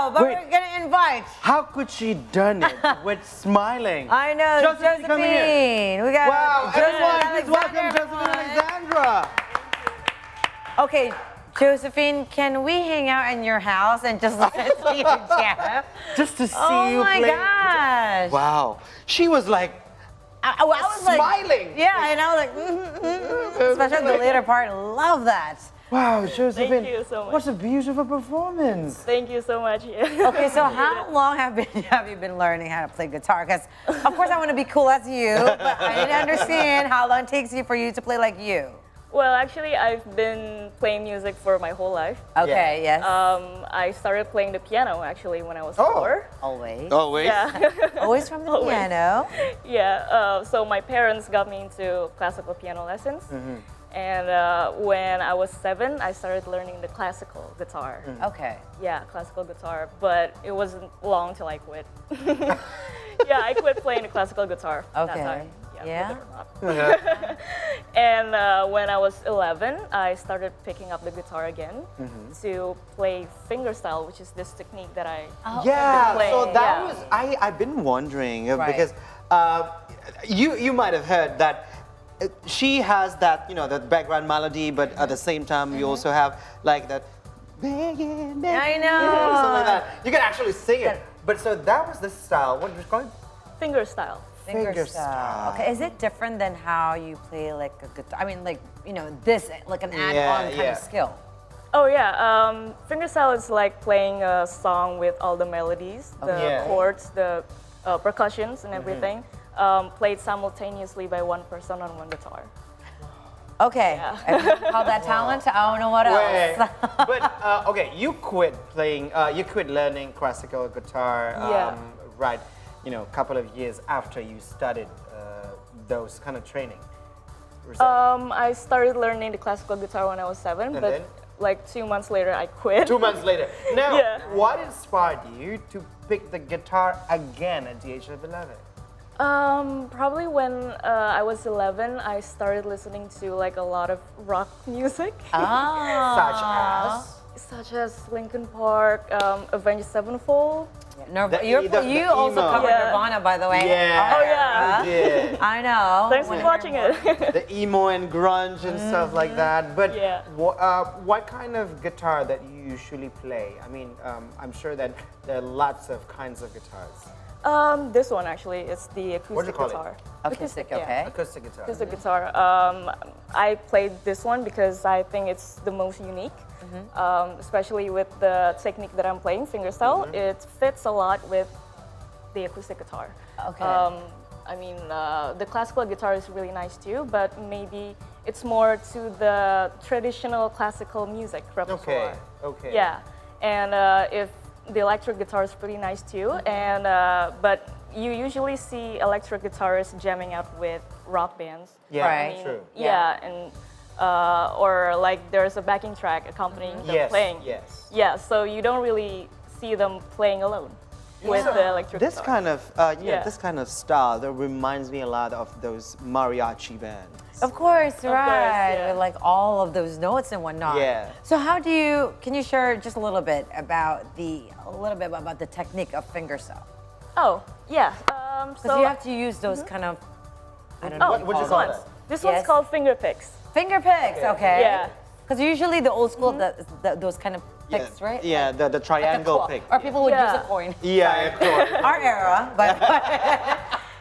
know, but Wait. we're gonna invite. How could she done it with smiling? I know, Josephine, come here. Josephine. We got Wow, everyone, please welcome Alexandra, Josephine Alexandra. Okay, Josephine, can we hang out in your house and just listen to you jam? Just to see Oh you my play. gosh. Wow, she was like I was smiling. Like, yeah, and I was like, especially the later part. Love that. Wow, Josephine. Thank you so much. What a beautiful performance. Thank you so much. Okay, so how long have you been learning how to play guitar? Because of course I want to be cool as you, but I didn't understand how long it takes you for you to play like you. Well, actually, I've been playing music for my whole life. Okay, yes. I started playing the piano actually when I was Oh. 4. Always. Always. Yeah. Always from the Always. piano. Yeah. So my parents got me into classical piano lessons. And when I was 7, I started learning the classical guitar. Okay. Yeah, classical guitar. But it wasn't long till I quit. Yeah, I quit playing the classical guitar that Okay. time. Yeah? believe it or not. And when I was 11, I started picking up the guitar again to play fingerstyle, which is this technique that I Yeah, playing, so that yeah. was, I've been wondering Right. because you might have heard that she has that, you know, that background melody, but at the same time you also have like that, I know. something like that. You can actually sing it. But so that was the style, what was it called? fingerstyle. Fingerstyle. Okay, is it different than how you play like a guitar? I mean, like, you know, this, like an add-on kind yeah. of skill. Oh yeah, fingerstyle is like playing a song with all the melodies, the Yeah. chords, the percussions and everything, played simultaneously by one person on one guitar. Okay, Yeah. if you call that talent, I don't know what Wait, else. but okay, you quit playing, you quit learning classical guitar, Yeah. right? You know, a couple of years after you started those kind of training. Was that I started learning the classical guitar when I was 7, And but then? like 2 months later I quit. 2 months later. Now, Yeah. what inspired you to pick the guitar again at the age of 11? Probably when I was 11, I started listening to like a lot of rock music, Ah. Such such as Linkin Park, Avenged Sevenfold. You also emo. covered Yeah. Nirvana, by the way. Yeah. Oh, yeah. You did. I know. Thanks for When- watching it. The emo and grunge and stuff like that. But Yeah. what kind of guitar that you usually play? I mean, I'm sure that there are lots of kinds of guitars. This one actually, it's the What do you acoustic call it? guitar. Acoustic, yeah. okay. Acoustic guitar. Acoustic guitar. I played this one because I think it's the most unique, especially with the technique that I'm playing, fingerstyle. It fits a lot with the acoustic guitar. Okay. I mean, the classical guitar is really nice too, but maybe it's more to the traditional classical music repertoire. Okay. Yeah, and if the electric guitar is pretty nice too, and but you usually see electric guitarists jamming out with rock bands. Yeah, Right. true. Yeah, and or like there's a backing track accompanying them Yes, playing. yes. Yeah, so you don't really see them playing alone with the electric This guitar. kind of, Yeah. this kind of style that reminds me a lot of those mariachi bands. Of course, right. yeah. With like all of those notes and whatnot. Yeah. So can you share just a little bit about the technique of fingerstyle? Oh, yeah. Because So you have to use those kind of, I don't know. oh, what you What'd you call call them. that? this Yes. one's called finger picks. Finger picks, okay. Yeah. Because usually the old school, those kind of picks, right? Yeah, the Like a triangle coin. pick. Or people would use Yeah. a coin. Yeah, of course. Our era,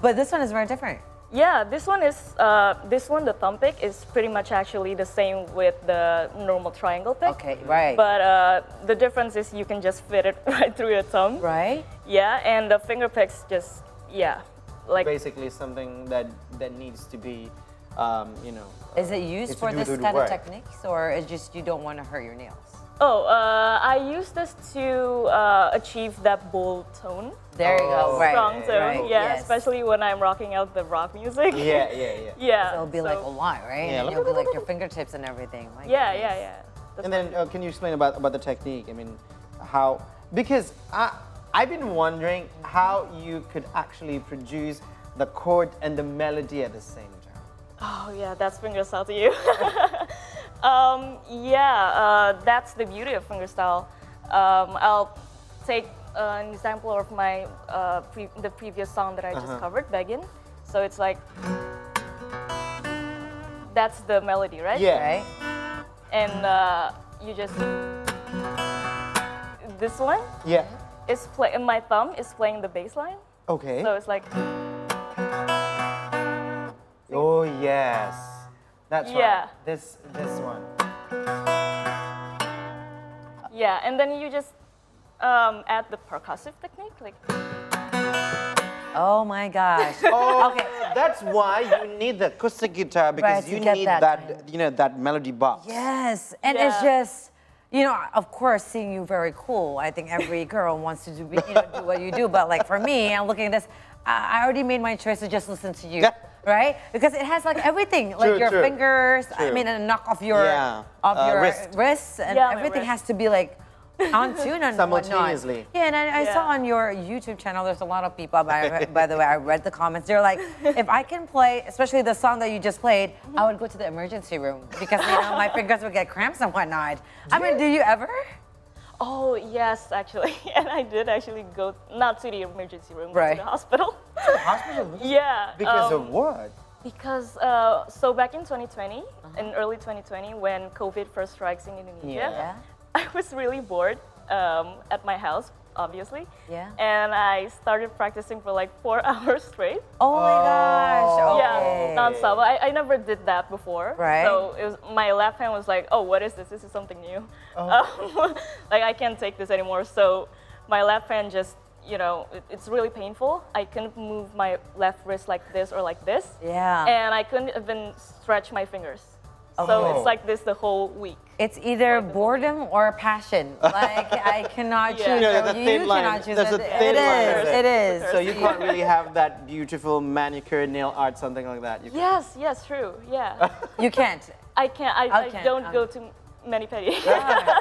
but this one is very different. Yeah, this one, the thumb pick is pretty much actually the same with the normal triangle pick. Okay, right. But the difference is you can just fit it right through your thumb. Right? Yeah, and the finger picks just, yeah, like, Basically something that needs to be, you know. Is it used it's for to do this the kind work. of techniques, or is just you don't want to hurt your nails? oh, I use this to achieve that bold tone. There you go. Oh, Right. Strong tone, right, yeah, yes. especially when I'm rocking out the rock music. Yeah. Yeah. It'll be like a lot, right? Yeah, And it'll be like your fingertips and everything. My Yeah, goodness. yeah. That's And then can you explain about the technique? I mean, how, because I've been wondering how you could actually produce the chord and the melody at the same time. Oh yeah, that's fingerstyle to you. That's the beauty of fingerstyle. I'll take an example of my the previous song that I just covered, Beggin. So it's like that's the melody, right? Yeah. Right? And you just this one Yeah. is my thumb is playing the bass line. Okay. So it's like Oh yes, that's Yeah. right. This one. yeah, and then you just add the percussive technique, like Oh my gosh. Oh, Okay. that's why you need the acoustic guitar because Right, to you get need that that, kind of- you know, that melody box. Yes, and it's Yeah. just, you know, of course, seeing you very cool. I think every girl wants to do, you know, do what you do. But like for me, I'm looking at this. I already made my choice to just listen to you, Yeah. right? Because it has like everything, like True, your true, fingers. I true. mean, a knock of your Yeah, your wrist. wrists, and Yeah, my everything wrist. has to be like on tune and Simultaneously. whatnot. Yeah, and I saw Yeah. on your YouTube channel, there's a lot of people. By the way, I read the comments. They're like, if I can play, especially the song that you just played, I would go to the emergency room because you know my fingers would get cramps and whatnot. I mean, do you ever? oh yes, actually, and I did actually go not to the emergency room, but Right. to the hospital. Hospital? yeah. Because of what? Because so back in 2020, in early 2020, when COVID first strikes in Indonesia, Yeah. I was really bored at my house, obviously. Yeah. And I started practicing for like 4 hours straight. Oh my gosh. Okay. Yeah, nonstop. I never did that before. Right. So it was, my left hand was like, oh, what is this? This is something new. Like I can't take this anymore. So my left hand just, you know, it's really painful. I couldn't move my left wrist like this or like this. Yeah. And I couldn't even stretch my fingers. So Oh. it's like this the whole week. It's either boredom or passion. Like I cannot Yeah. choose. Yeah, that's a you thin line. cannot choose. There's a it thin line, is. is it? It is. So you can't really have that beautiful manicure, nail art, something like that. You Yes, true. Yeah. You can't. I can't. I Okay, don't go to many petty.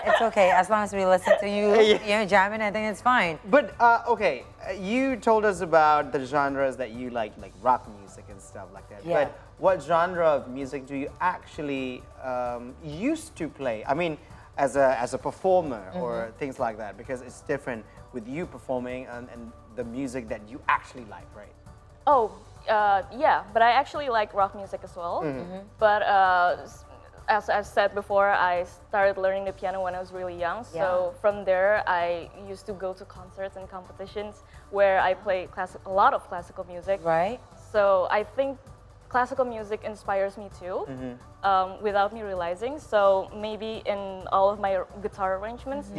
It's okay as long as we listen to you, you know, jamming. I think it's fine. But okay, you told us about the genres that you like rock music and stuff like that. Yeah. But what genre of music do you actually used to play? I mean, as a performer or things like that, because it's different with you performing and the music that you actually like, right? Oh, yeah, but I actually like rock music as well. But as I've said before, I started learning the piano when I was really young. So from there, I used to go to concerts and competitions where I play a lot of classical music. Right. So I think classical music inspires me too, without me realizing. So maybe in all of my guitar arrangements,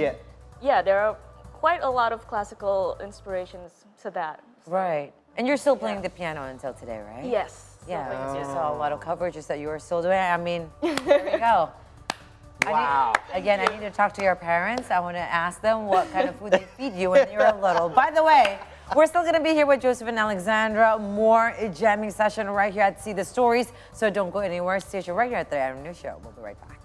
yeah, there are quite a lot of classical inspirations to that. Right. And you're still playing the piano until today, right? Yes. Yeah. So, I just saw a lot of coverages that you were still doing. I mean, there we go. Wow. I need to talk to your parents. I want to ask them what kind of food they feed you when you were little. By the way, we're still going to be here with Josephine and Alexandra. More jamming session right here at See the Stories. So don't go anywhere. Stay tuned right here at the Adam News Show. We'll be right back.